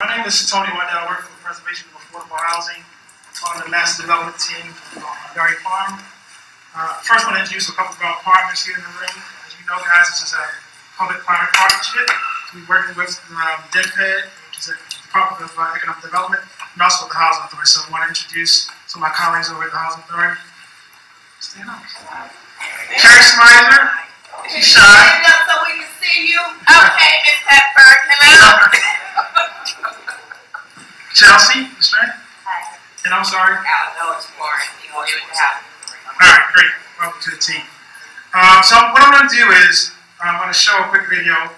My name is Tony Waddell. I work for the Preservation of Affordable Housing on the Master Development team for Barry Farm. First, I want to introduce a couple of our partners here in the room. As you know, guys, this is a public-private partnership. We're working with DEPED, which is the Department of Economic Development, and also with the Housing Authority. So I want to introduce some of my colleagues over at the Housing Authority. Stand up. Carrie Smizer. She's shy. Stand up so we can see you. Okay, Miss Pepper. Hello. Chelsea, Ms. Strand. Hi. And I'm sorry. No, it's boring. You won't even have. All right, great. Welcome to the team. So what I'm going to do is I'm going to show a quick video.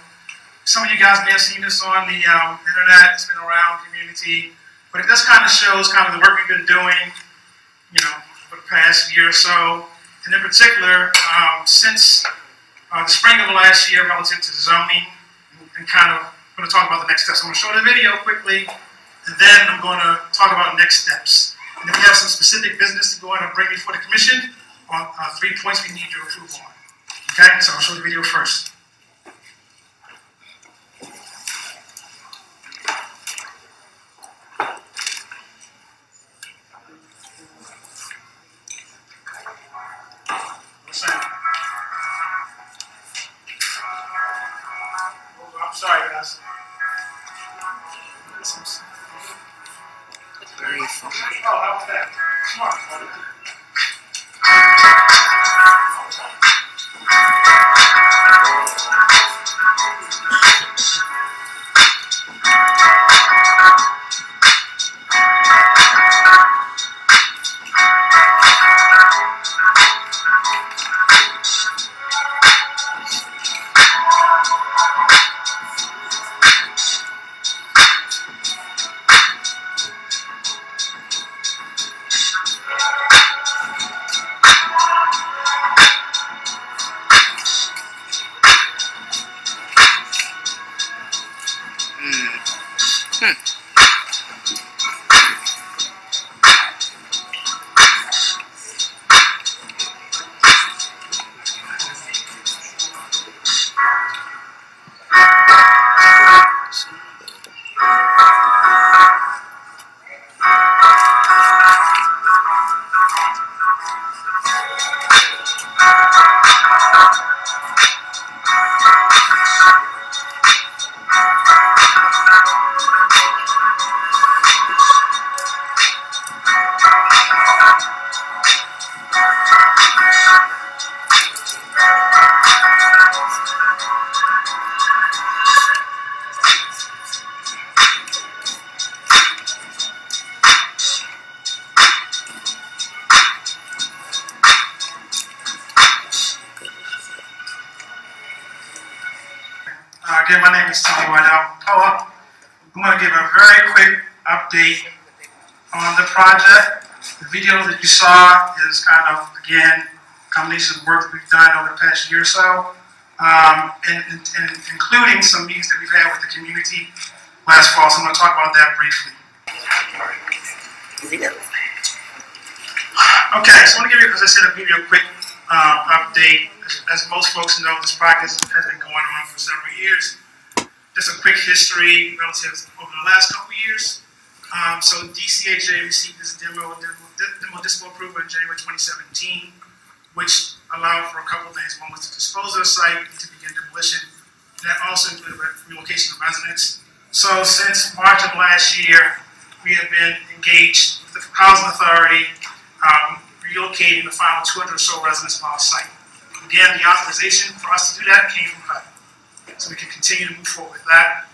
Some of you guys may have seen this on the internet. It's been around the community, but it just kind of shows kind of the work we've been doing, you know, for the past year or so, and in particular since the spring of last year relative to zoning, and kind of going to talk about the next steps. I'm going to show the video quickly, and then I'm going to talk about next steps. And if we have some specific business to go on and bring before the commission on 3 points we need your approval on. Okay, so I'll show the video first. I'm sorry, guys. Barry Farm. Oh, how was that? Smart. Again, my name is Tony Waddell. I'm going to give a very quick update on the project. The video that you saw is kind of, again, a combination of work we've done over the past year or so, and including some meetings that we've had with the community last fall. So I'm going to talk about that briefly. Okay, so I want to give you, as I said, a quick update. As most folks know, this project has been going on for several years. Just a quick history relative over the last couple of years. So DCHA received this demo dispo approval in January 2017, which allowed for a couple of things. One was to dispose of the site and to begin demolition. That also included relocation of residents. So since March of last year, we have been engaged with the Housing Authority, relocating the final 200 or so residents on our site. Again, the authorization for us to do that came from HUD. So we can continue to move forward with that.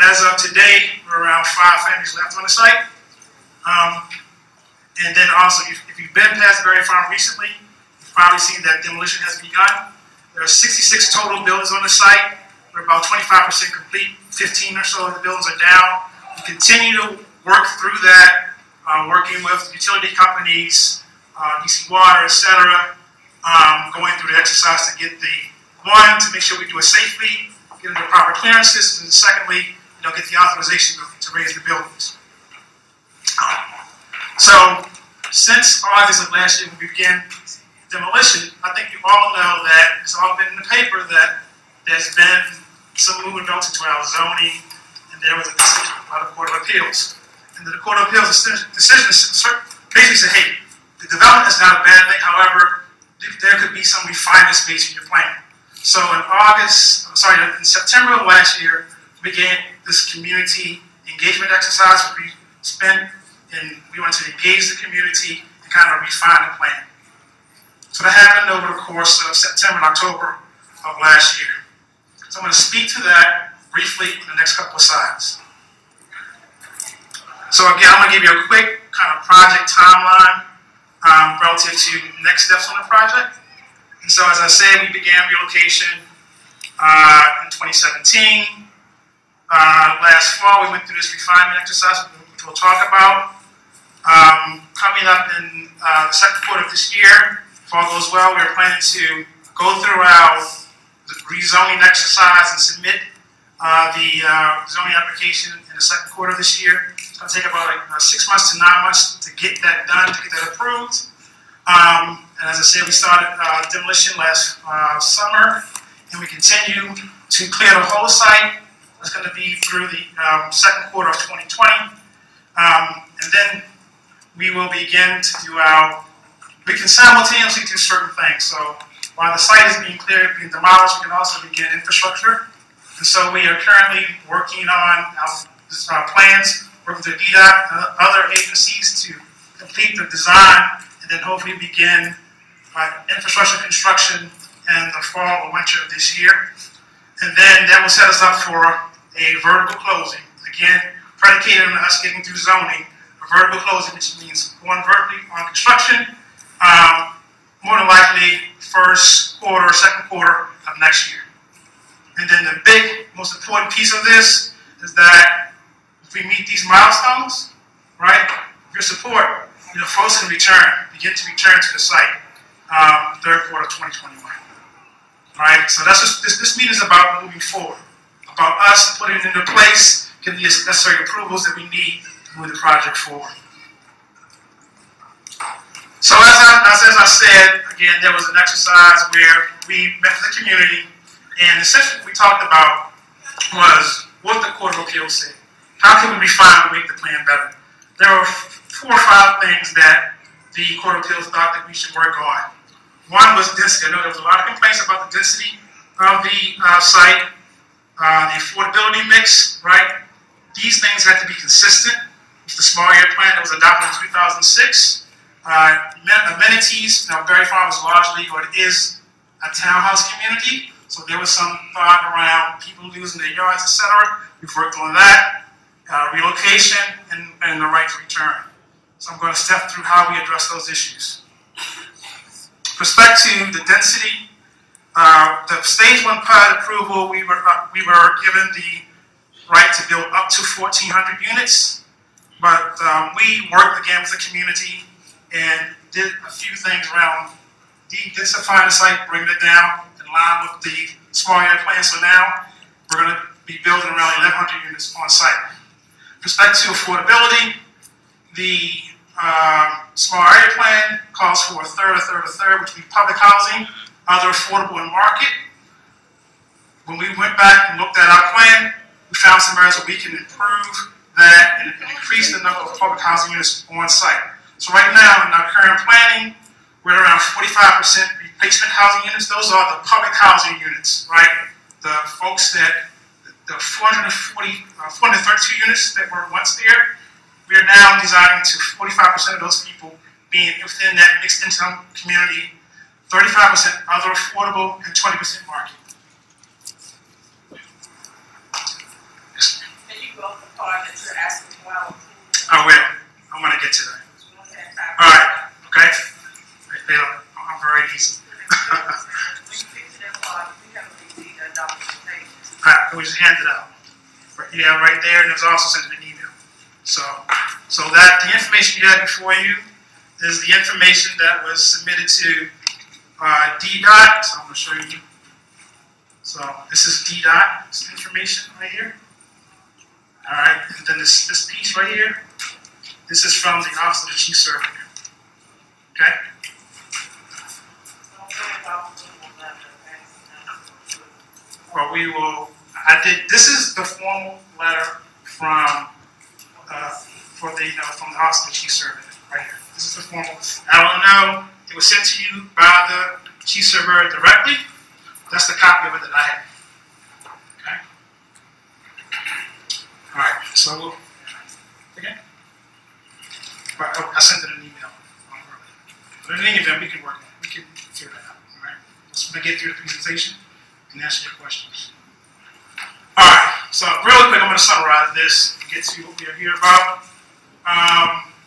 As of today, we're around 5 families left on the site. And then also, if you've been past Barry Farm recently, you've probably seen that demolition has begun. There are 66 total buildings on the site. We're about 25% complete. 15 or so of the buildings are down. We continue to work through that, working with utility companies, DC Water, etc., going through the exercise to get to make sure we do it safely, get into the proper clearance systems, and secondly, get the authorization to raise the buildings. So, since August of last year when we began demolition, I think you all know that it's all been in the paper that there's been some movement relative to our zoning and and there was a decision by the Court of Appeals. And the Court of Appeals decision basically said, hey, the development is not a bad thing, however, there could be some refinements made to your plan. So in September of last year, we began this community engagement exercise where we wanted to engage the community and kind of refine the plan. So that happened over the course of September and October of last year. So I'm going to speak to that briefly in the next couple of slides. So again, I'm going to give you a quick kind of project timeline relative to next steps on the project. And so as I said, we began relocation in 2017. Last fall, we went through this refinement exercise, which we'll talk about. Coming up in the second quarter of this year, if all goes well, we're planning to go through our rezoning exercise and submit the zoning application in the second quarter of this year. It's going to take about 6 months to 9 months to get that done, to get that approved. And as I said, we started demolition last summer, and we continue to clear the whole site. That's going to be through the second quarter of 2020. And then we will begin to do we can simultaneously do certain things. So while the site is being cleared, being demolished, we can also begin infrastructure. And so we are currently working on our plans, working with DDOT and other agencies to complete the design, and then hopefully begin infrastructure construction in the fall or winter of this year. And then that will set us up for a vertical closing. Again, predicated on us getting through zoning, a vertical closing, which means going vertically on construction, more than likely first quarter or second quarter of next year. And then the big, most important piece of this is that if we meet these milestones, right, with your support, folks can begin to return to the site third quarter of 2021. All right, so that's just, this meeting is about moving forward, about us putting into place, getting the necessary approvals that we need to move the project forward. So as I said, again, there was an exercise where we met with the community, and essentially what we talked about was what the Court of Appeals said. How can we refine and make the plan better? There were 4 or 5 things that the Court of Appeals thought that we should work on. One was density. I know there was a lot of complaints about the density of the site, the affordability mix, right? These things had to be consistent with the small area plan that was adopted in 2006. Amenities, Barry Farm is largely, or it is, a townhouse community, so there was some thought around people losing their yards, etc. We've worked on that. Relocation and the right to return. So I'm going to step through how we address those issues. With respect to the density, the stage 1 pilot approval, we were given the right to build up to 1,400 units, but we worked again with the community and did a few things around de-densifying the site, bringing it down in line with the small area plan. So now we're going to be building around 1,100 units on site. With respect to affordability, the small area plan calls for a third, which would be public housing, other affordable and market. When we went back and looked at our plan, we found some areas where we can improve that and increase the number of public housing units on site. So right now, in our current planning, we're around 45% replacement housing units. Those are the public housing units, right? The folks the 432 units that were once there, we are now designing to 45% of those people being within that mixed income community, 35% other affordable, and 20% market. Can you go with the part that you're asking about? I will. I want to get to that. All right. Okay. I'm very easy. When you get to that part, you have to read the documentation. All right. We just hand it out. Yeah, right there, and it was also sent in an email. So that the information you have before you is the information that was submitted to DDOT. So I'm going to show you. So this is DDOT information right here. All right, and then this piece right here. This is from the Office of the Chief Surveyor. Okay. Well, we will. This is the formal letter from from the office of the chief surveyor right here. This is the formal. I don't know. It was sent to you by the chief surveyor directly. That's the copy of it that I have. Okay. All right. So again, I sent it an email earlier. But in any event, we can work on it. We can figure that out. All right. Just want to get through the presentation and answer your questions. All right. So really quick, I'm going to summarize this and get to what we are here about.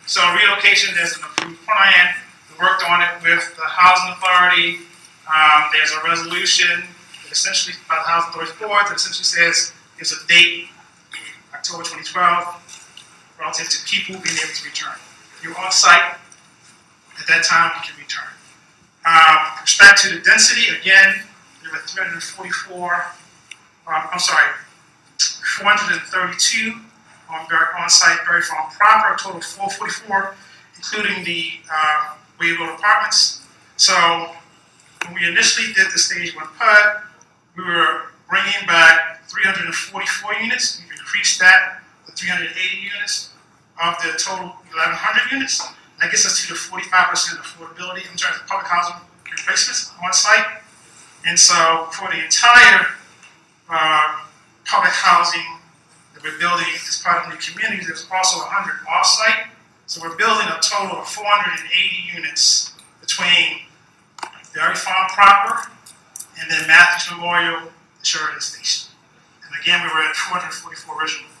So relocation, there's an approved plan. We worked on it with the Housing Authority. There's a resolution that essentially by the Housing Authority Board that essentially says there's a date, October 2012, relative to people being able to return. If you're on site at that time, you can return. With respect to the density, again, there were 432 on-site Barry Farm proper, a total of 444, including the Wade Road apartments. So when we initially did the stage 1 PUD, we were bringing back 344 units. We've increased that to 380 units of the total 1,100 units. That gets us to the 45% affordability in terms of public housing replacements on site. And so for the entire public housing that we're building as part of new communities, there's also 100 off-site. So we're building a total of 480 units between Barry Farm proper and then Matthews Memorial, the Sheridan Station. And again, we were at 444 originally.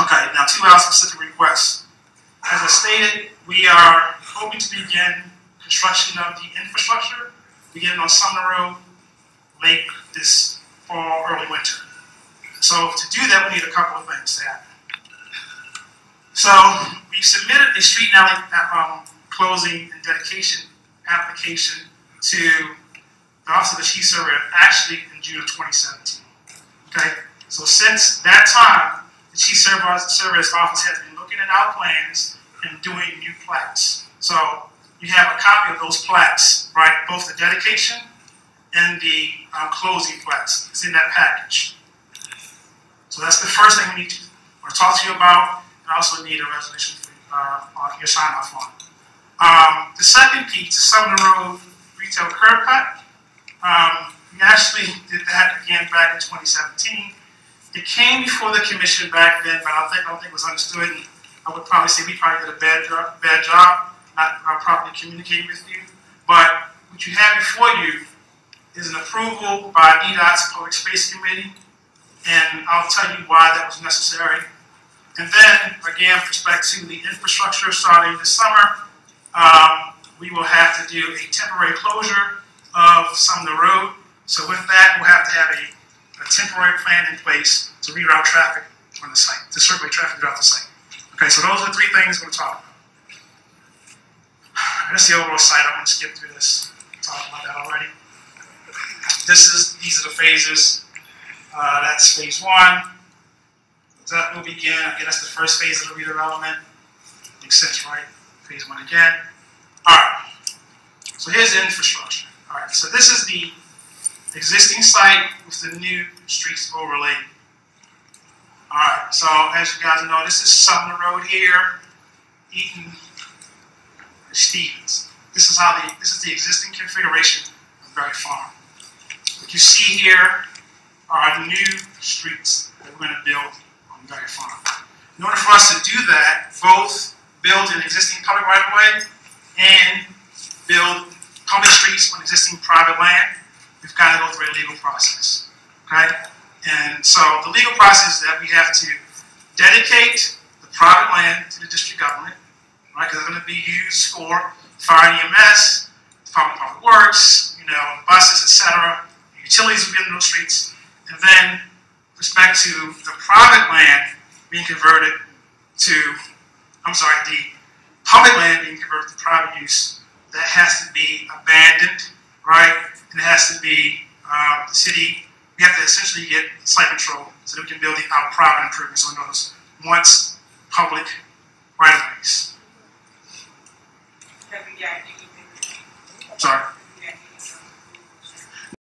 Okay, now 2 hour specific requests. As I stated, we are hoping to begin construction of the infrastructure beginning on Sumner Road late this fall, early winter. So to do that, we need a couple of things to happen. So we submitted a street and alley closing and dedication application to the Office of the Chief Surveyor actually in June of 2017. Okay, so since that time, the Chief Surveyor's Office has been looking at our plans and doing new plats. So you have a copy of those plats, right? Both the dedication and the closing plats. It's in that package. So that's the first thing we need to talk to you about. I also need a resolution for your sign off on. The second piece, the Sumner Road retail curb cut. We actually did that again back in 2017. It came before the commission back then, but I don't think it was understood. And I would probably say we probably did a bad job not properly communicating with you. But what you have before you is an approval by DDOT's Public Space Committee, and I'll tell you why that was necessary. And then, again, with respect to the infrastructure starting this summer, we will have to do a temporary closure of Sumner Road. So with that, we'll have to have a temporary plan in place to reroute traffic on the site, to circulate traffic throughout the site. Okay, so those are the 3 things we're going to talk about. That's the overall site. I'm going to skip through this. Talked about that already. These are the phases. That's phase 1. That will begin. Again, that's the first phase of the redevelopment. Makes sense, right? Phase 1 again. All right. So here's the infrastructure. All right. So this is the existing site with the new streets overlaid. All right. So as you guys know, this is Sumner Road here, Eaton, Stevens. This is the existing configuration of Barry Farm. What you see here are the new streets that we're going to build on Barry Farm. In order for us to do that, both build an existing public right-of-way and build public streets on existing private land, we've got to go through a legal process. Okay? And so the legal process is that we have to dedicate the private land to the district government, right? Because it's going to be used for fire and EMS, Department of Public Works, buses, etc. Utilities will be in those streets. And then, with respect to the private land being converted to, the public land being converted to private use, that has to be abandoned, right? And it has to be the city. We have to essentially get site control so that we can build our private improvements on those once public right-of-ways. Sorry.